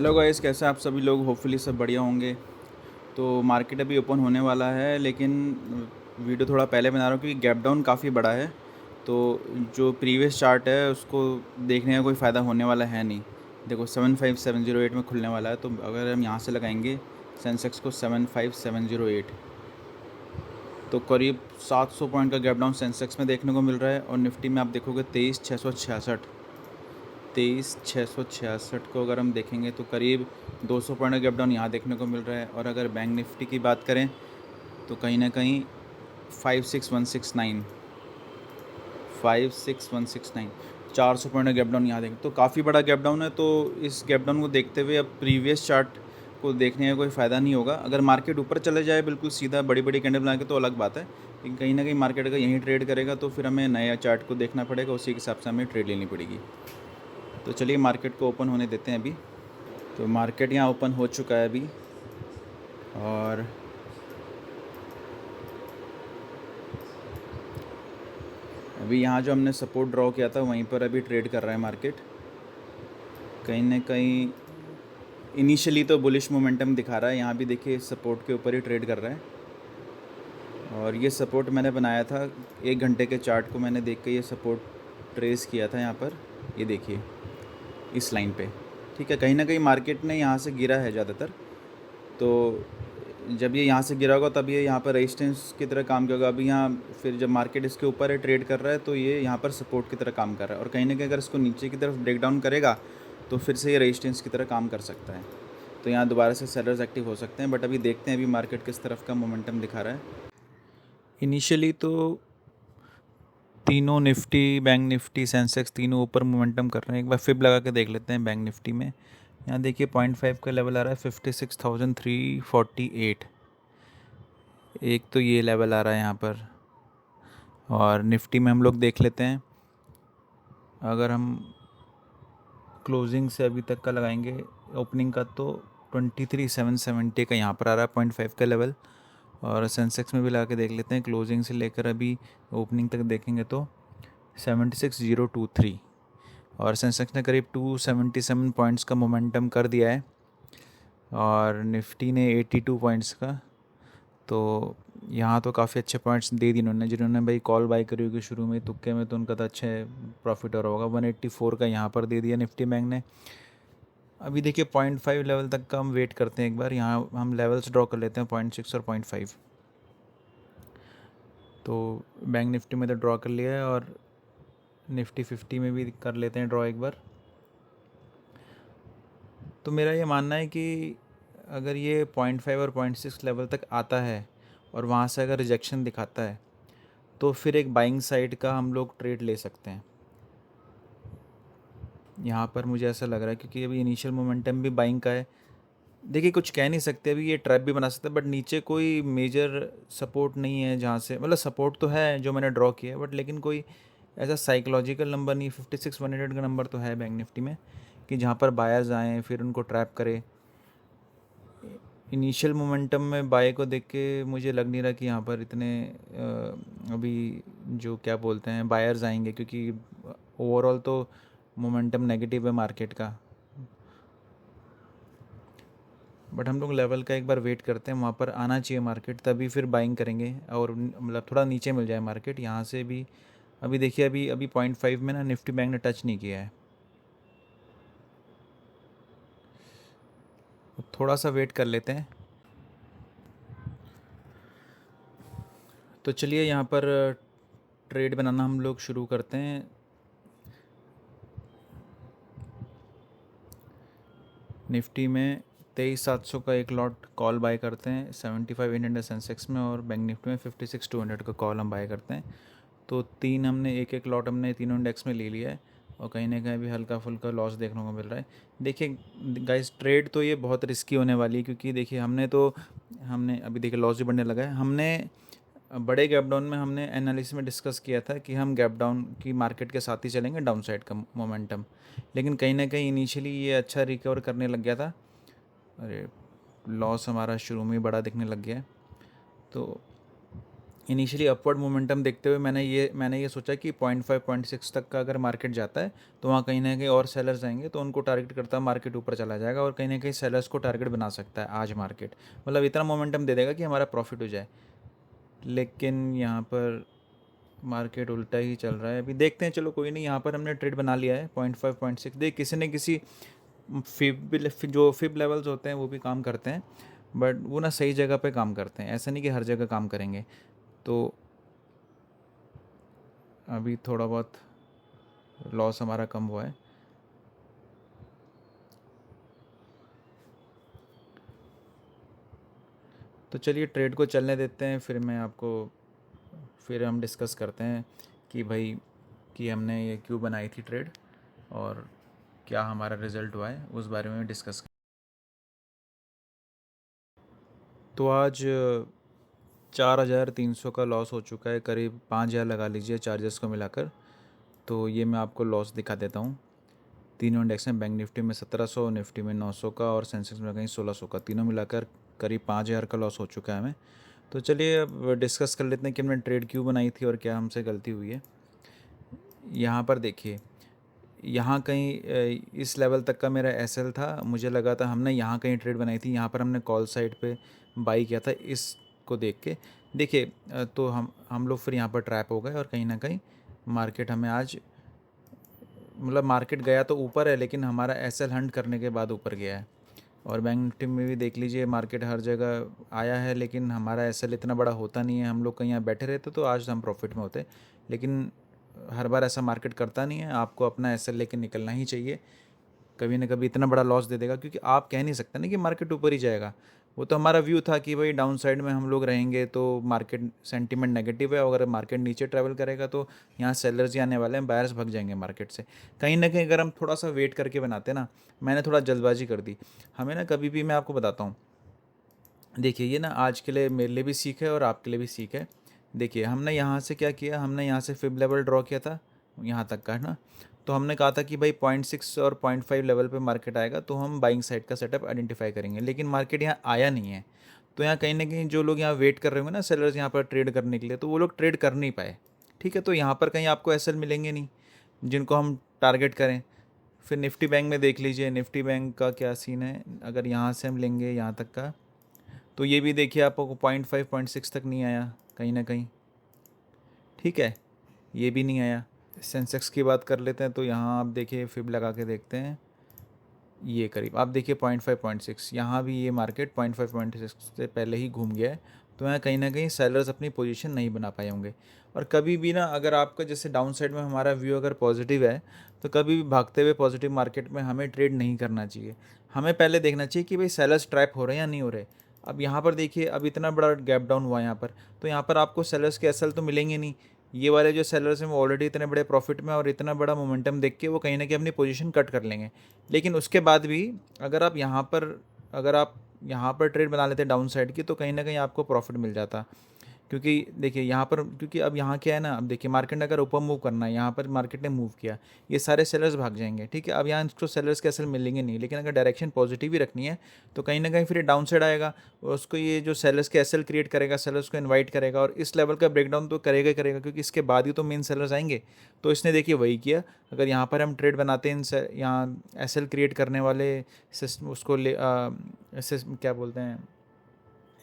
Hello guys, कैसे आप सभी लोग। होपफुली सब बढ़िया होंगे। तो मार्केट अभी ओपन होने वाला है, लेकिन वीडियो थोड़ा पहले बना रहा हूँ क्योंकि गैप डाउन काफ़ी बड़ा है। तो जो प्रीवियस चार्ट है उसको देखने का कोई फ़ायदा होने वाला है नहीं। देखो 75708 में खुलने वाला है, तो अगर हम यहाँ से लगाएंगे सेंसेक्स को 75708, तो करीब 700 पॉइंट का गैप डाउन सेंसेक्स में देखने को मिल रहा है। और निफ्टी में आप देखोगे 23,666 को अगर हम देखेंगे तो करीब 200 पॉइंट का गैप डाउन यहाँ देखने को मिल रहा है। और अगर बैंक निफ्टी की बात करें तो कहीं ना कहीं 56169 400 पॉइंट का गैप डाउन यहाँ देखें तो काफ़ी बड़ा गैप डाउन है। तो इस गैप डाउन को देखते हुए अब प्रीवियस चार्ट को देखने का कोई फ़ायदा नहीं होगा। अगर मार्केट ऊपर चले जाए बिल्कुल सीधा बड़ी बड़ी कैंडल बना के तो अलग बात है, लेकिन कहीं ना कहीं मार्केट अगर यहीं ट्रेड करेगा तो फिर हमें नया चार्ट को देखना पड़ेगा, उसी के हिसाब से हमें ट्रेड लेनी पड़ेगी। तो चलिए मार्केट को ओपन होने देते हैं अभी। तो मार्केट यहाँ ओपन हो चुका है अभी, और अभी यहाँ जो हमने सपोर्ट ड्रॉ किया था वहीं पर अभी ट्रेड कर रहा है मार्केट। कहीं ना कहीं इनिशियली तो बुलिश मोमेंटम दिखा रहा है, यहाँ भी देखिए सपोर्ट के ऊपर ही ट्रेड कर रहा है। और ये सपोर्ट मैंने बनाया था 1 घंटे के चार्ट को मैंने देख के ये सपोर्ट ट्रेस किया था यहाँ पर, ये देखिए इस लाइन पे। ठीक है, कहीं ना कहीं मार्केट ने यहाँ से गिरा है ज़्यादातर। तो जब ये यहाँ से गिरा होगा तब ये यहाँ पर रेजिस्टेंस की तरह काम किया होगा। अभी यहाँ फिर जब मार्केट इसके ऊपर है ट्रेड कर रहा है तो ये यहाँ पर सपोर्ट की तरह काम कर रहा है। और कहीं ना कहीं अगर इसको नीचे की तरफ ब्रेक डाउन करेगा तो फिर से ये रेजिस्टेंस की तरह काम कर सकता है। तो यहाँ दोबारा से सेलर्स एक्टिव हो सकते हैं, बट अभी देखते हैं अभी मार्केट किस तरफ का मोमेंटम दिखा रहा है। इनिशियली तो तीनों निफ्टी, बैंक निफ्टी, सेंसेक्स तीनों ऊपर मोमेंटम कर रहे हैं। एक बार फिब लगा के देख लेते हैं बैंक निफ्टी में। यहाँ देखिए 0.5 का लेवल आ रहा है 56,348। एक तो ये लेवल आ रहा है यहाँ पर। और निफ्टी में हम लोग देख लेते हैं, अगर हम क्लोजिंग से अभी तक का लगाएंगे ओपनिंग का तो 23,770 का यहाँ पर आ रहा है 0.5 का लेवल। और सेंसेक्स में भी लगा के देख लेते हैं, क्लोजिंग से लेकर अभी ओपनिंग तक देखेंगे तो 76,023। और सेंसेक्स ने करीब 277 पॉइंट्स का मोमेंटम कर दिया है और निफ्टी ने 82 पॉइंट्स का। तो यहाँ तो काफ़ी अच्छे पॉइंट्स दे दिए इन्होंने। जिन्होंने भाई कॉल बाई करी होगी शुरू में तुक्के में तो उनका तो अच्छे प्रॉफिट हो रहा होगा। 184 का यहाँ पर दे दिया निफ्टी बैंक ने। अभी देखिए 0.5 लेवल तक का हम वेट करते हैं। एक बार यहाँ हम लेवल्स ड्रॉ कर लेते हैं 0.6 और 0.5। तो बैंक निफ्टी में तो ड्रॉ कर लिया है और निफ्टी 50 में भी कर लेते हैं ड्रॉ एक बार। तो मेरा ये मानना है कि अगर ये 0.5 और 0.6 लेवल तक आता है और वहाँ से अगर रिजेक्शन दिखाता है तो फिर एक बाइंग साइड का हम लोग ट्रेड ले सकते हैं। यहाँ पर मुझे ऐसा लग रहा है क्योंकि अभी इनिशियल मोमेंटम भी बाइंग का है। देखिए कुछ कह नहीं सकते, अभी ये ट्रैप भी बना सकते हैं, बट नीचे कोई मेजर सपोर्ट नहीं है जहाँ से, मतलब सपोर्ट तो है जो मैंने ड्रॉ किया है बट लेकिन कोई ऐसा साइकोलॉजिकल नंबर नहीं। 56,100 का नंबर तो है बैंक निफ्टी में कि जहाँ पर बायर्स आएँ फिर उनको ट्रैप करे। इनिशियल मोमेंटम में बाय को देख के मुझे लग नहीं रहा कि यहाँ पर इतने अभी जो क्या बोलते हैं बायर्स आएंगे, क्योंकि ओवरऑल तो मोमेंटम नेगेटिव है मार्केट का। बट हम लोग लेवल का एक बार वेट करते हैं, वहाँ पर आना चाहिए मार्केट, तभी फिर बाइंग करेंगे। और मतलब थोड़ा नीचे मिल जाए मार्केट यहाँ से भी। अभी देखिए अभी अभी 0.5 में ना निफ्टी बैंक ने टच नहीं किया है, थोड़ा सा वेट कर लेते हैं। तो चलिए यहाँ पर ट्रेड बनाना हम लोग शुरू करते हैं। निफ्टी में 23,700 का एक लॉट कॉल बाय करते हैं 75,800 सेंसेक्स में, और बैंक निफ्टी में 56,200 का कॉल हम बाय करते हैं। तो तीन हमने एक एक लॉट हमने तीनों इंडेक्स में ले लिया है और कहीं ना कहीं भी हल्का फुल्का लॉस देखने को मिल रहा है। देखिए गाइस ट्रेड तो ये बहुत रिस्की होने वाली है, क्योंकि देखिए हमने अभी देखिए लॉस भी बढ़ने लगा है। हमने बड़े गैप डाउन में हमने एनालिसिस में डिस्कस किया था कि हम गैप डाउन की मार्केट के साथ ही चलेंगे, डाउन साइड का मोमेंटम। लेकिन कहीं ना कहीं इनिशियली ये अच्छा रिकवर करने लग गया था। अरे लॉस हमारा शुरू में ही बड़ा दिखने लग गया है। तो इनिशियली अपवर्ड मोमेंटम देखते हुए मैंने ये सोचा कि 0.5 0.6 तक का अगर मार्केट जाता है तो वहाँ कहीं ना कहीं और सेलर्स आएंगे तो उनको टारगेट करता मार्केट ऊपर चला जाएगा और कहीं ना कहीं सेलर्स को टारगेट बना सकता है आज मार्केट, मतलब इतना मोमेंटम दे देगा कि हमारा प्रॉफिट हो जाए। लेकिन यहाँ पर मार्केट उल्टा ही चल रहा है। अभी देखते हैं, चलो कोई नहीं, यहाँ पर हमने ट्रेड बना लिया है 0.5 0.6। देख किसी न किसी जो फिब लेवल्स होते हैं वो भी काम करते हैं, बट वो ना सही जगह पे काम करते हैं, ऐसा नहीं कि हर जगह काम करेंगे। तो अभी थोड़ा बहुत लॉस हमारा कम हुआ है। तो चलिए ट्रेड को चलने देते हैं, फिर हम डिस्कस करते हैं कि भाई कि हमने ये क्यों बनाई थी ट्रेड और क्या हमारा रिज़ल्ट हुआ है, उस बारे में डिस्कस। तो आज 4,300 का लॉस हो चुका है, करीब 5,000 लगा लीजिए चार्जेस को मिलाकर। तो ये मैं आपको लॉस दिखा देता हूँ। तीनों इंडेक्स में, बैंक निफ्टी में 1700, निफ्टी में 900 का और सेंसेक्स में कहीं 1600 का, तीनों मिलाकर करीब 5,000 का लॉस हो चुका है हमें। तो चलिए अब डिस्कस कर लेते हैं कि हमने ट्रेड क्यों बनाई थी और क्या हमसे गलती हुई है। यहाँ पर देखिए, यहाँ कहीं इस लेवल तक का मेरा एसएल था, मुझे लगा था हमने यहाँ कहीं ट्रेड बनाई थी, यहाँ पर हमने कॉल साइड पे बाई किया था इसको देख के। देखिए तो हम लोग फिर यहाँ पर ट्रैप हो गए और कहीं ना कहीं मार्केट हमें आज, मतलब मार्केट गया तो ऊपर है लेकिन हमारा एसएल हंट करने के बाद ऊपर गया है। और बैंक निफ्टी में भी देख लीजिए, मार्केट हर जगह आया है लेकिन हमारा एसएल इतना बड़ा होता नहीं है। हम लोग कहीं यहाँ बैठे रहते तो आज हम प्रॉफिट में होते, लेकिन हर बार ऐसा मार्केट करता नहीं है। आपको अपना एसएल लेके निकलना ही चाहिए, कभी ना कभी इतना बड़ा लॉस दे देगा, क्योंकि आप कह नहीं सकते ना कि मार्केट ऊपर ही जाएगा। वो तो हमारा व्यू था कि भाई डाउन साइड में हम लोग रहेंगे तो मार्केट सेंटीमेंट नेगेटिव है, और अगर मार्केट नीचे ट्रैवल करेगा तो यहाँ सेलर्स ही आने वाले हैं, बायर्स भाग जाएंगे मार्केट से। कहीं ना कहीं अगर हम थोड़ा सा वेट करके बनाते ना, मैंने थोड़ा जल्दबाजी कर दी। हमें ना कभी भी, मैं आपको बताता हूँ, देखिए ये ना आज के लिए मेरे लिए भी सीख है और आपके लिए भी सीख है। देखिए हमने यहाँ से क्या किया, हमने यहाँ से फिब लेवल ड्रॉ किया था यहाँ तक का, है ना। तो हमने कहा था कि भाई 0.6 और 0.5 लेवल पे मार्केट आएगा तो हम बाइंग साइड का सेटअप आइडेंटिफाई करेंगे, लेकिन मार्केट यहाँ आया नहीं है। तो यहाँ कहीं ना कहीं जो लोग यहाँ वेट कर रहे होंगे ना, सेलर्स यहाँ पर ट्रेड करने के लिए, तो वो लोग ट्रेड कर नहीं पाए। ठीक है, तो यहाँ पर कहीं आपको एसएल मिलेंगे नहीं जिनको हम टारगेट करें। फिर निफ्टी बैंक में देख लीजिए, निफ्टी बैंक का क्या सीन है। अगर यहाँ से हम लेंगे यहाँ तक का, तो ये भी देखिए आपको 0.5 0.6 तक नहीं आया कहीं ना कहीं। ठीक है, ये भी नहीं आया। सेंसेक्स की बात कर लेते हैं, तो यहाँ आप देखिए फिब लगा के देखते हैं, ये करीब आप देखिए 0.5 0.6, यहाँ भी ये मार्केट 0.5 0.6 से पहले ही घूम गया है। तो यहाँ कहीं ना कहीं सेलर्स अपनी पोजीशन नहीं बना पाए होंगे। और कभी भी ना, अगर आपका जैसे डाउन साइड में हमारा व्यू अगर पॉजिटिव है, तो कभी भी भागते हुए पॉजिटिव मार्केट में हमें ट्रेड नहीं करना चाहिए। हमें पहले देखना चाहिए कि भाई सेलर्स ट्रैप हो रहे हैं या नहीं हो रहे। अब यहाँ पर देखिए, अब इतना बड़ा गैप डाउन हुआ यहाँ पर, तो यहाँ पर आपको सेलर्स के एसएल तो मिलेंगे नहीं। ये वाले जो सेलर्स हैं वो ऑलरेडी इतने बड़े प्रॉफिट में और इतना बड़ा मोमेंटम देख के वो कहीं ना कहीं अपनी पोजीशन कट कर लेंगे। लेकिन उसके बाद भी अगर आप यहाँ पर ट्रेड बना लेते डाउन साइड की, तो कहीं ना कहीं आपको प्रॉफिट मिल जाता। क्योंकि देखिए यहाँ पर, क्योंकि अब यहाँ क्या है ना, अब देखिए मार्केट ने अगर ऊपर मूव करना है, यहाँ पर मार्केट ने मूव किया, ये सारे सेलर्स भाग जाएंगे। ठीक है, अब यहाँ इसको सेलर्स के असल मिलेंगे नहीं, लेकिन अगर डायरेक्शन पॉजिटिव ही रखनी है तो कहीं ना कहीं फिर डाउन साइड आएगा और उसको ये जो सेलर्स के एसएल क्रिएट करेगा, सेलर्स को इन्वाइट करेगा और इस लेवल का ब्रेकडाउन तो करेगा ही करेगा, क्योंकि इसके बाद ही तो मेन सेलर्स आएंगे। तो इसने देखिए वही किया। अगर यहाँ पर हम ट्रेड बनाते हैं यहाँ एसएल क्रिएट करने वाले सिस्टम, उसको क्या बोलते हैं,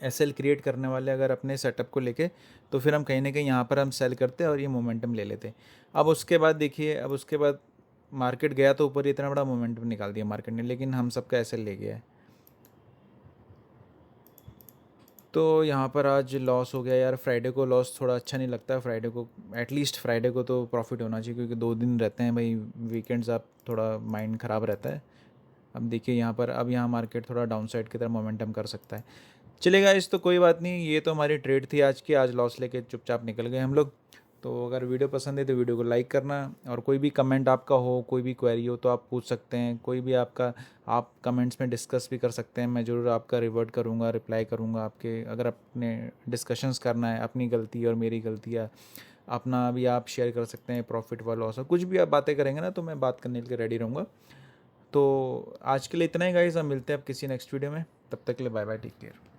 एसएल क्रिएट करने वाले अगर अपने सेटअप को लेके, तो फिर हम कहीं ना कहीं यहाँ पर हम सेल करते और ये मोमेंटम ले लेते। अब उसके बाद देखिए, अब उसके बाद मार्केट गया तो ऊपर इतना बड़ा मोमेंटम निकाल दिया मार्केट ने, लेकिन हम सबका एसएल ले गया है। तो यहाँ पर आज लॉस हो गया यार। फ्राइडे को लॉस थोड़ा अच्छा नहीं लगता है। फ्राइडे को, एटलीस्ट फ्राइडे को तो प्रॉफिट होना चाहिए, क्योंकि 2 दिन रहते हैं भाई, वीकेंड्स आप थोड़ा माइंड ख़राब रहता है। अब देखिए यहाँ पर, अब यहाँ मार्केट थोड़ा डाउन साइड की तरफ मोमेंटम कर सकता है। चलेगा, इस तो कोई बात नहीं, ये तो हमारी ट्रेड थी आज की। आज लॉस लेके चुपचाप निकल गए हम लोग। तो अगर वीडियो पसंद है तो वीडियो को लाइक करना, और कोई भी कमेंट आपका हो, कोई भी क्वेरी हो तो आप पूछ सकते हैं। कोई भी आपका, आप कमेंट्स में डिस्कस भी कर सकते हैं, मैं ज़रूर आपका रिवर्ट करूँगा, रिप्लाई करूँगा आपके। अगर अपने डिस्कशंस करना है, अपनी गलती और मेरी गलतियाँ अपना भी आप शेयर कर सकते हैं, प्रॉफिट व लॉस, और कुछ भी आप बातें करेंगे ना तो मैं बात करने के लिए रेडी रहूँगा। तो आज के लिए इतना ही गाइस, हम मिलते हैं अब किसी नेक्स्ट वीडियो में। तब तक के लिए बाय बाय, टेक केयर।